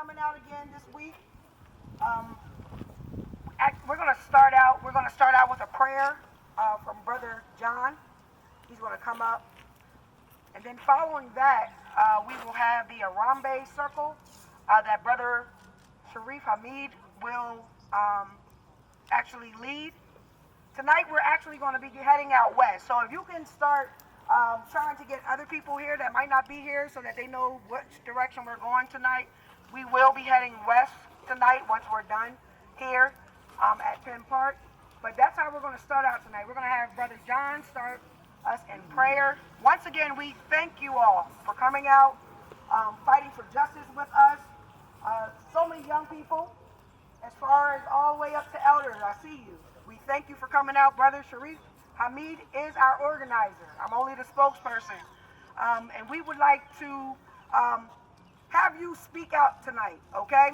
coming out again this week. We're going to start out with a prayer from Brother John. He's going to come up. And then following that, we will have the Arambe Circle that Brother Sharif Hamid will actually lead. Tonight we're actually going to be heading out west. So if you can start trying to get other people here that might not be here so that they know which direction we're going tonight. We will be heading west tonight once we're done here at Penn Park. But that's how we're going to start out tonight. We're going to have Brother John start us in prayer. Once again, we thank you all for coming out, fighting for justice with us. So many young people, as far as all the way up to elders, I see you. We thank you for coming out. Brother Sharif Hamid is our organizer. I'm only the spokesperson. And we would like to have you speak out tonight, okay?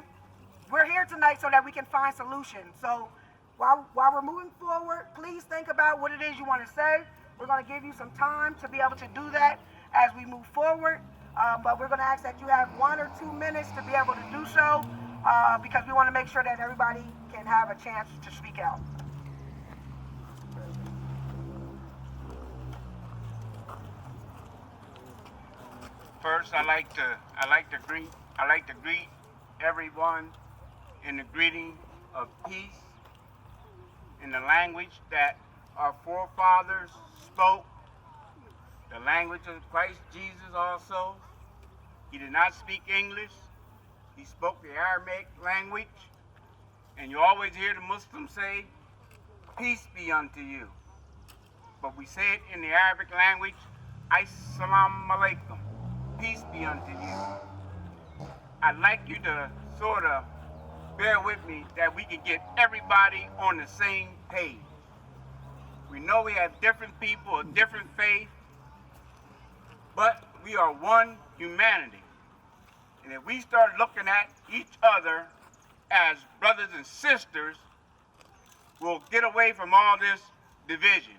We're here tonight so that we can find solutions. So while we're moving forward, please think about what it is you want to say. We're going to give you some time to be able to do that as we move forward. But we're going to ask that you have 1 or 2 minutes to be able to do so because we want to make sure that everybody can have a chance to speak out. First, I like to greet everyone in the greeting of peace in the language that our forefathers spoke, the language of Christ Jesus also. He did not speak English. He spoke the Aramaic language. And you always hear the Muslims say, peace be unto you. But we say it in the Arabic language, Assalamu alaikum. Peace be unto you. I'd like you to sort of bear with me that we can get everybody on the same page. We know we have different people, a different faith, but we are one humanity. And if we start looking at each other as brothers and sisters, we'll get away from all this division.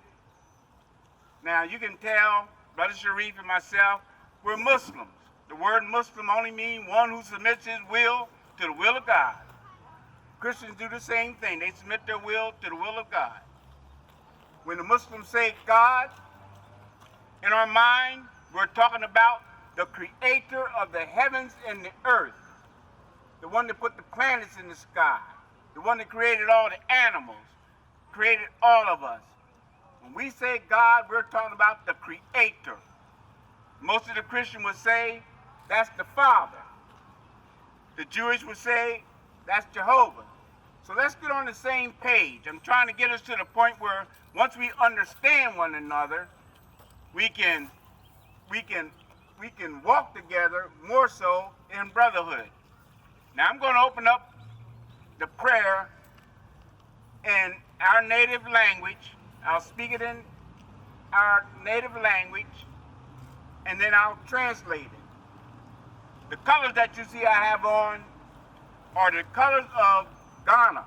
Now you can tell Brother Sharif and myself, we're Muslims. The word Muslim only means one who submits his will to the will of God. Christians do the same thing. They submit their will to the will of God. When the Muslims say God, in our mind, we're talking about the creator of the heavens and the earth, the one that put the planets in the sky, the one that created all the animals, created all of us. When we say God, we're talking about the creator. Most of the Christians would say that's the Father. The Jewish would say that's Jehovah. So let's get on the same page. I'm trying to get us to the point where once we understand one another, we can walk together more so in brotherhood. Now I'm going to open up the prayer in our native language. I'll speak it in our native language, and then I'll translate it. The colors that you see I have on are the colors of Ghana.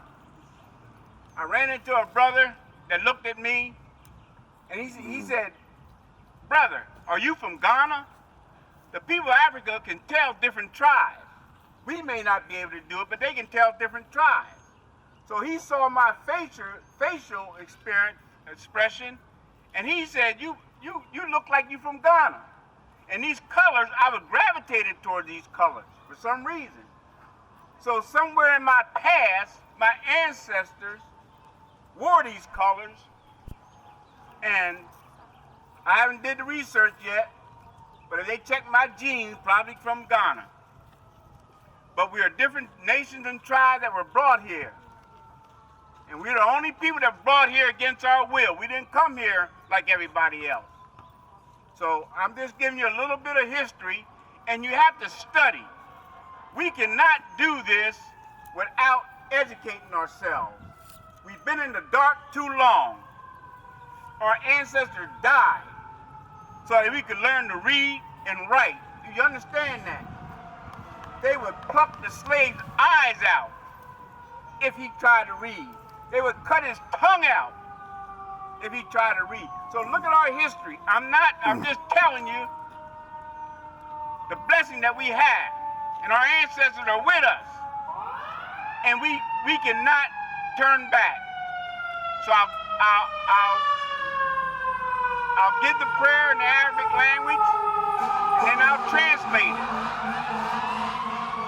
I ran into a brother that looked at me, and he said, "Brother, are you from Ghana?" The people of Africa can tell different tribes. We may not be able to do it, but they can tell different tribes. So he saw my facial expression, and he said, you look like you from Ghana. And these colors, I was gravitated toward these colors for some reason. So somewhere in my past, my ancestors wore these colors, and I haven't did the research yet, but if they check my genes, probably from Ghana. But we are different nations and tribes that were brought here. And we're the only people that were brought here against our will. We didn't come here like everybody else. So I'm just giving you a little bit of history, and you have to study. We cannot do this without educating ourselves. We've been in the dark too long. Our ancestors died so that we could learn to read and write. Do you understand that? They would pluck the slave's eyes out if he tried to read. They would cut his tongue out if he tried to read. So look at our history. I'm just telling you the blessing that we have. And our ancestors are with us. And we cannot turn back. So I'll give the prayer in the Arabic language, and then I'll translate it.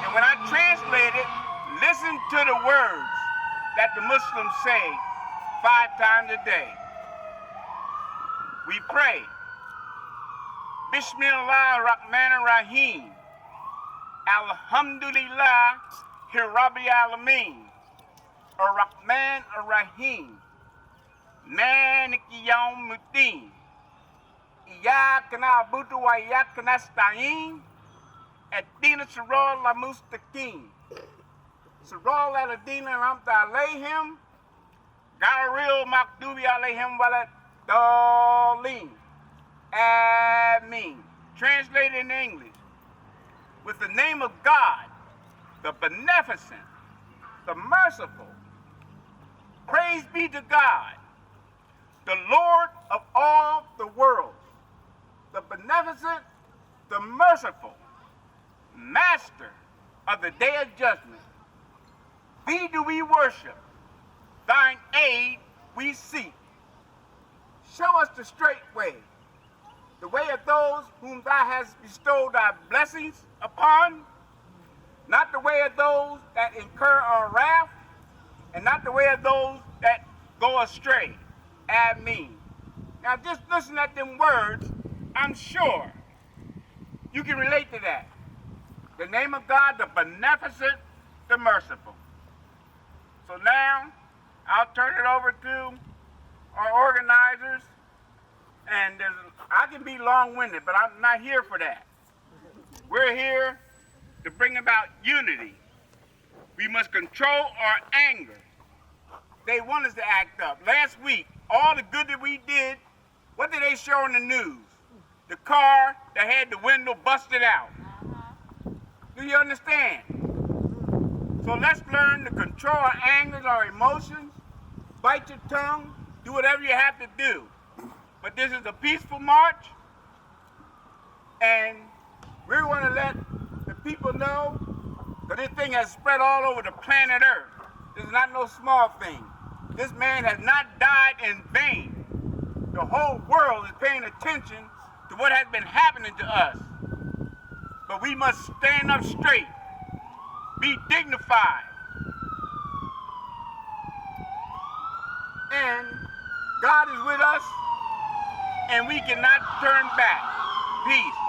And when I translate it, listen to the words that the Muslims say 5 times a day. We pray, Bismillah ar-Rahman ar-Rahim, Alhamdulillah, Rabbil Alameen, ar-Rahman ar-Rahim, Maliki Yawmiddin, Iyyaka na'budu wa iyyaka nasta'in, Ihdina as-siratal mustaqim, Siratal ladina an'amta alayhim, Ghayril maghdubi alayhim waladdallin. Amen. Translated in English. With the name of God, the beneficent, the merciful. Praise be to God, the Lord of all the worlds, the beneficent, the merciful, master of the day of judgment. Thee do we worship, thine aid we seek. Show us the straight way, the way of those whom thou hast bestowed thy blessings upon, not the way of those that incur our wrath, and not the way of those that go astray. Amen. Now just listen at them words, I'm sure you can relate to that. The name of God, the beneficent, the merciful. So now, I'll turn it over to our organizers, and I can be long-winded, but I'm not here for that. We're here to bring about unity. We must control our anger. They want us to act up. Last week, all the good that we did, what did they show on the news? The car that had the window busted out. Do you understand? So let's learn to control our anger, our emotions, bite your tongue, do whatever you have to do. But this is a peaceful march, and we want to let the people know that this thing has spread all over the planet Earth. This is not no small thing. This man has not died in vain. The whole world is paying attention to what has been happening to us. But we must stand up straight, be dignified, and God is with us, and we cannot turn back. Peace.